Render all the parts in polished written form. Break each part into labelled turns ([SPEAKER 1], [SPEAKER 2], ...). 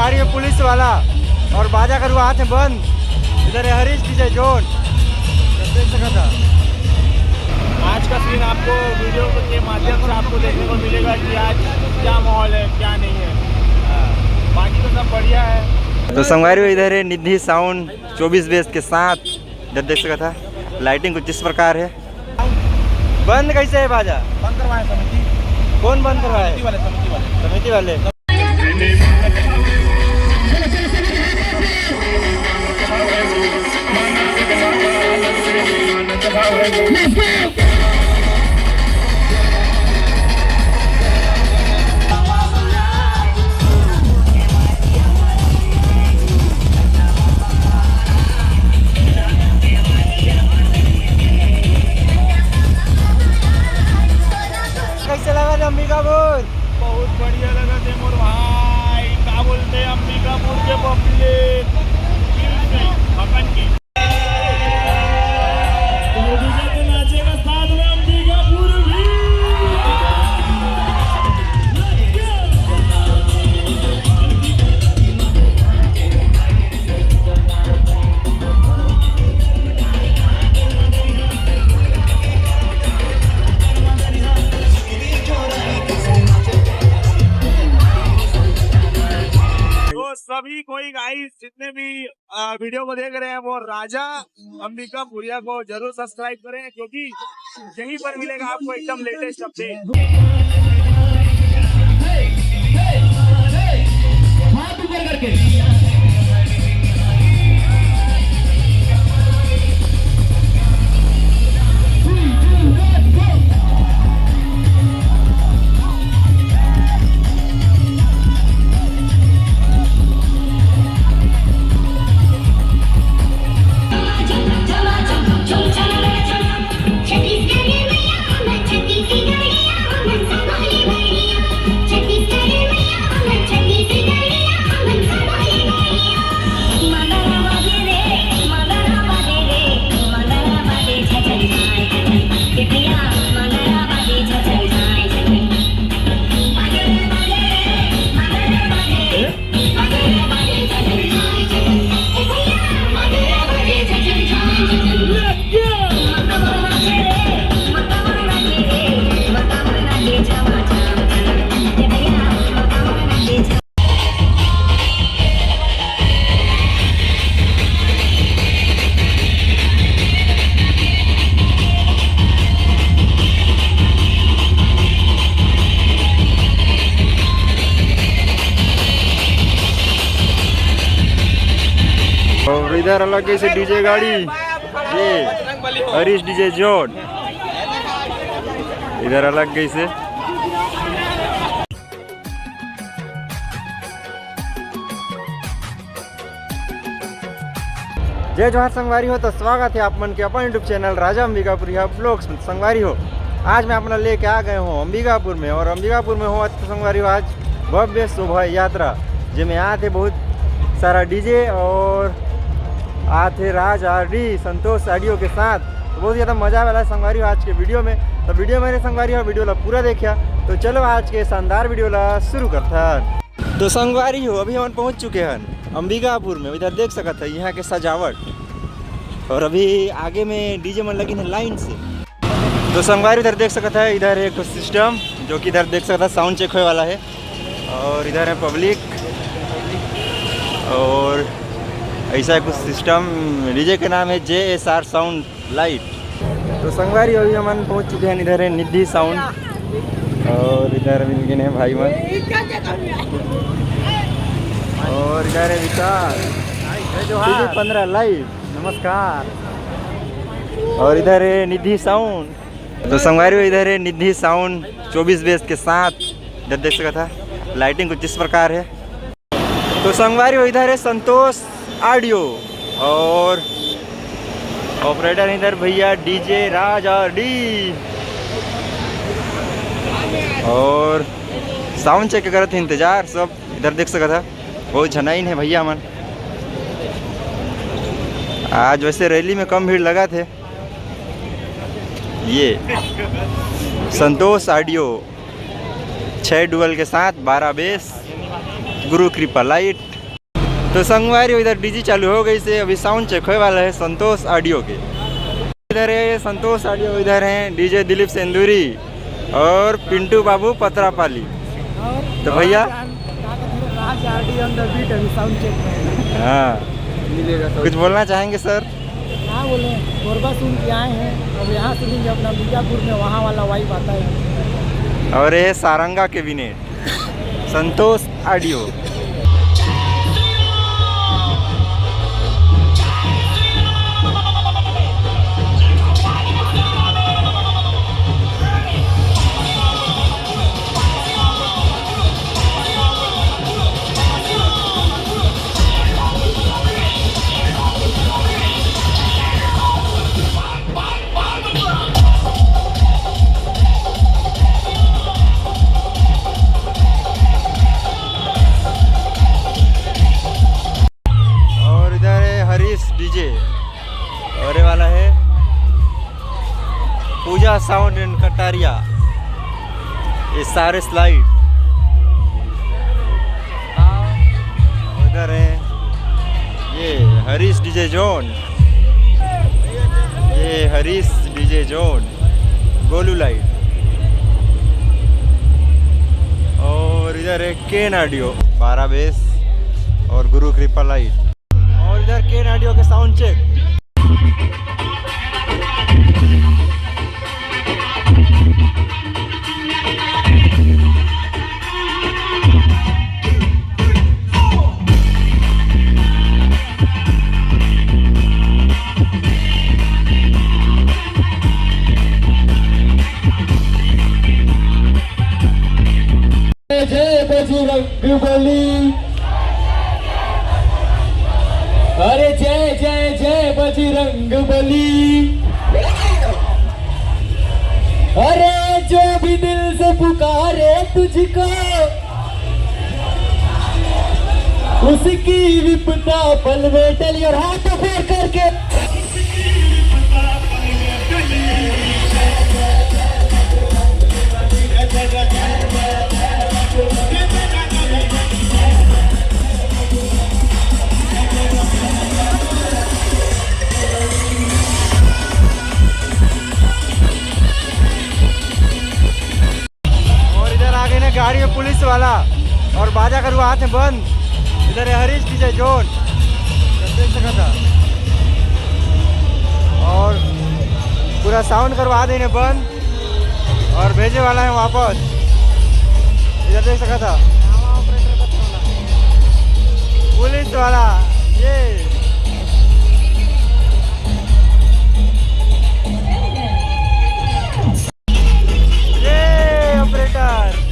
[SPEAKER 1] गाड़ी में पुलिस वाला और बाजा करूँ हाथ में बंद। इधर है हरीश डीजे जोन, देख सका था।
[SPEAKER 2] आज का सीन आपको वीडियो के माध्यम से आपको देखने को मिलेगा कि आज क्या माहौल है क्या नहीं है। बाकी तो सब बढ़िया है।
[SPEAKER 1] तो संगवारी इधर है निधि साउंड 24 बेस के साथ, इधर देख सका था। लाइटिंग कुछ इस प्रकार है। बंद कैसे है बाजा?
[SPEAKER 2] बंद करवाए समिति।
[SPEAKER 1] कौन बंद करवाए?
[SPEAKER 2] समिति वाले।
[SPEAKER 1] कैसे लगा था अंबिकापुर?
[SPEAKER 2] बहुत बढ़िया लगा तेमूर भाई। क्या बोलते हैं अंबिकापुर के पब्लिक अपन की नाचेगा साथ में अंबिकापुर भी। सभी कोई गाइस जितने भी वीडियो को देख रहे हैं वो राजा अंबिकापुरिया को जरूर सब्सक्राइब करें, क्योंकि यहीं पर मिलेगा आपको एकदम लेटेस्ट अपडेट। हाथ ऊपर करके
[SPEAKER 1] और इधर अलग से डीजे गाड़ी, ये हरीश डीजे जोन, इधर अलग से। जय जोहार संगवारी हो, तो स्वागत है आप मन के अपन यूट्यूब चैनल राजा अंबिकापुरिया ब्लॉग्स में। संगवारी हो, आज मैं अपना लेके आ गए हूँ अंबिकापुर में, और अंबिकापुर में हो संगवारी हो आज भव्य शोभा यात्रा जिसमें यहाँ थे बहुत सारा डीजे और आते राज आरडी संतोष ऑडियो के साथ। तो बहुत ज़्यादा मज़ा वाला है संगवारी हो आज के वीडियो में। तो वीडियो मेरे संगवारी हो वीडियो ला पूरा देखा, तो चलो आज के शानदार वीडियो ला शुरू करता। तो संगवारी हो अभी हम पहुँच चुके हैं अंबिकापुर में। इधर देख सकते हैं यहाँ के सजावट, और अभी आगे में डीजे मन लगी है लाइन से। तो संगवारी इधर देख सकते हैं, इधर एक सिस्टम जो कि इधर देख सकता है साउंड चेक होने वाला है, और इधर है पब्लिक और ऐसा कुछ सिस्टम। डीजे के नाम है JSR साउंड लाइट। तो संगवारी अभी हम पहुंच चुके हैं, इधर है निधि साउंड और इधर मिल गए हैं भाई मन, और इधर है विशाल 15 लाइव, नमस्कार। और इधर है निधि साउंड। तो संगवारी इधर है निधि साउंड 24 बेस के साथ, इधर देख सकता था। लाइटिंग कुछ इस प्रकार है। तो संगवारी इधर है संतोष ऑडियो, और ऑपरेटर इधर भैया डीजे राज आरडी, और साउंड चेक कर थे इंतजार सब। इधर देख सकता था बहुत झनाइन है भैया मन। आज वैसे रैली में कम भीड़ लगा थे। ये संतोष ऑडियो 6 डुअल के साथ 12 बेस, गुरु कृपा लाइट, तो संगवारी इधर डीजी चालू हो गई से अभी साउंड चेक होने वाला है संतोष ऑडियो के। इधर है संतोष ऑडियो, इधर हैं डीजे दिलीप सेंदूरी और पिंटू बाबू पत्रापाली। तो भैया हाँ कुछ बोलना चाहेंगे सर?
[SPEAKER 3] हाँ बोले गोरबा सुन के आए हैं, अब यहाँ सुनेंगे अपना बीजापुर में वहाँ वाला वाइब आता है।
[SPEAKER 1] और ये सारंगा कैबिनेट संतोष ऑडियो। डीजे और ये वाला है पूजा साउंड एंड कटारिया, ये सारे स्लाइड। उधर है ये हरीश डीजे जोन, ये Harish DJ zone Golu light. और इधर है केन ऑडियो 12 बेस और गुरु कृपा लाइट। और इधर केन ऑडियो के साउंड चेक।
[SPEAKER 3] जय बजरंगबली, अरे जय जय जय बजरंगबली। अरे जो भी दिल से पुकारे तुझको, उसकी विपदा पल में टली। और हाथ ऊपर करके
[SPEAKER 1] गाड़ी में पुलिस वाला और बाजा करू हाथ में बंद। इधर है हरीश डीजे जोन, देख सका था। और पूरा साउंड करवा देने बंद और भेजे वाला है वापस। इधर देख सका था पुलिस वाला ये। ऑपरेटर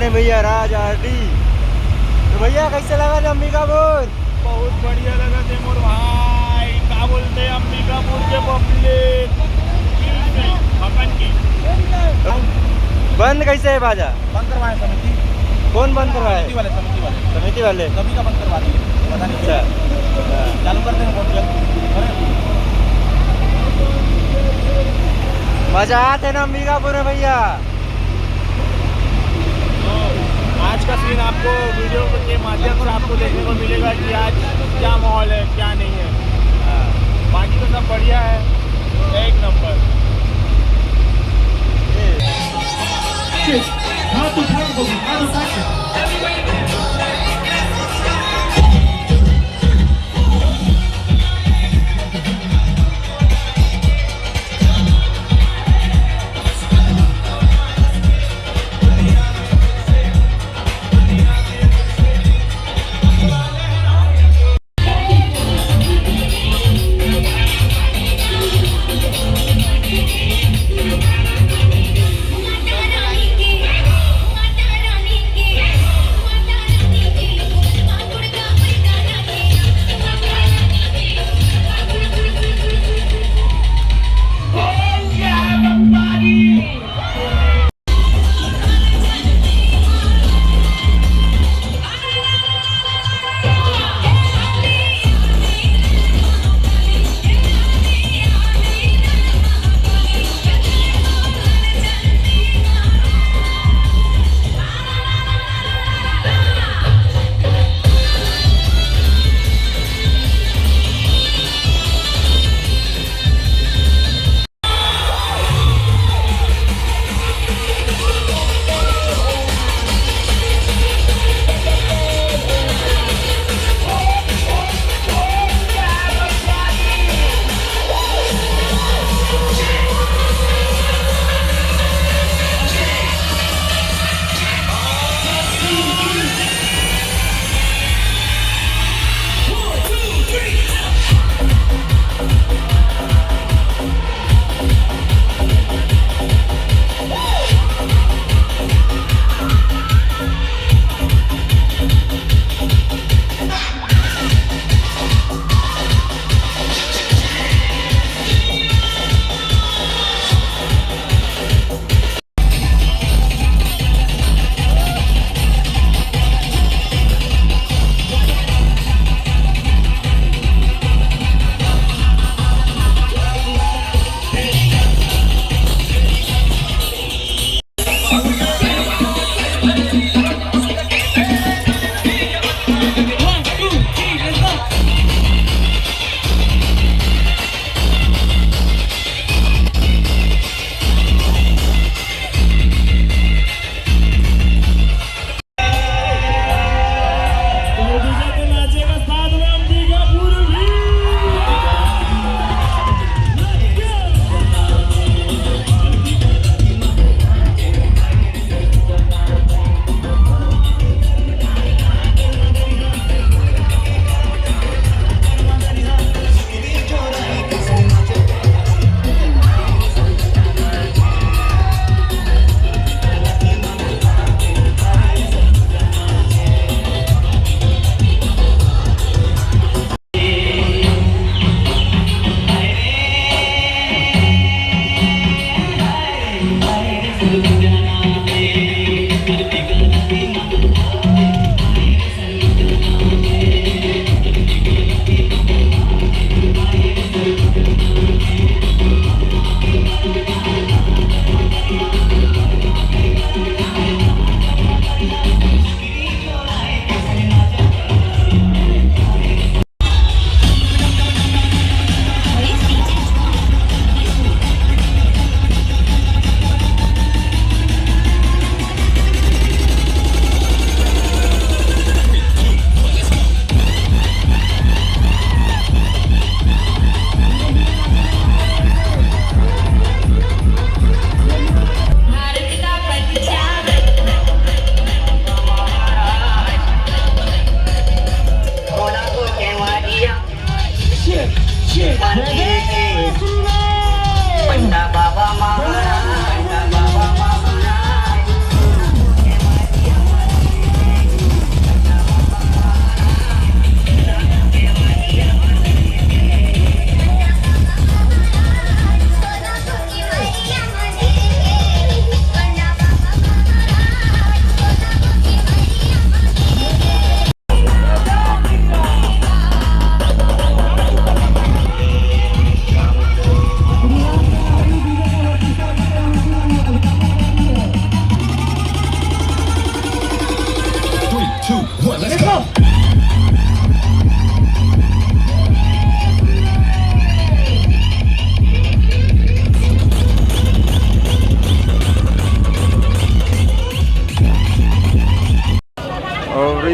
[SPEAKER 1] हैं भैया राज आरडी। तो भैया कैसे लगा था अंबिकापुर?
[SPEAKER 2] बहुत बढ़िया लगा तैमूर भाई। क्या बोलते हैं अंबिकापुर के पब्लिक मकन की।
[SPEAKER 1] बंद कैसे है बाजा?
[SPEAKER 4] बंद करवाए समिति
[SPEAKER 1] कौन बंद करवाए? समिति वाले
[SPEAKER 4] सभी का बंद करवा दिए, पता नहीं
[SPEAKER 1] अच्छा
[SPEAKER 4] चालू कर देंगे बहुत जल्द।
[SPEAKER 1] मजा आते ना अंबिकापुर में भैया?
[SPEAKER 2] आज का सीन आपको वीडियो के माध्यम से आपको देखने को मिलेगा कि आज क्या माहौल है क्या नहीं है। बाकी तो सब बढ़िया है, एक नंबर।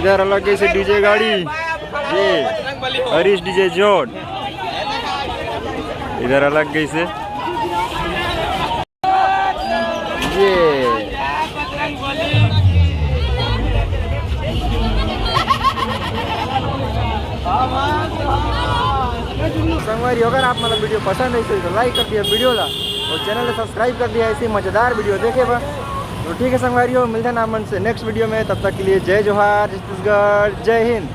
[SPEAKER 1] इधर अलग से डीजे गाड़ी, ये हरीश डीजे जोड़, इधर अलग गई से ये संगवारी अगर आप मतलब वीडियो पसंद है तो लाइक कर दिया वीडियो ला और चैनल को सब्सक्राइब कर दिया, ऐसी मजेदार वीडियो देखे बा। तो ठीक है संगवारी हो, मिलते हैं नामन से नेक्स्ट वीडियो में, तब तक के लिए जय जोहार छत्तीसगढ़, जय हिंद।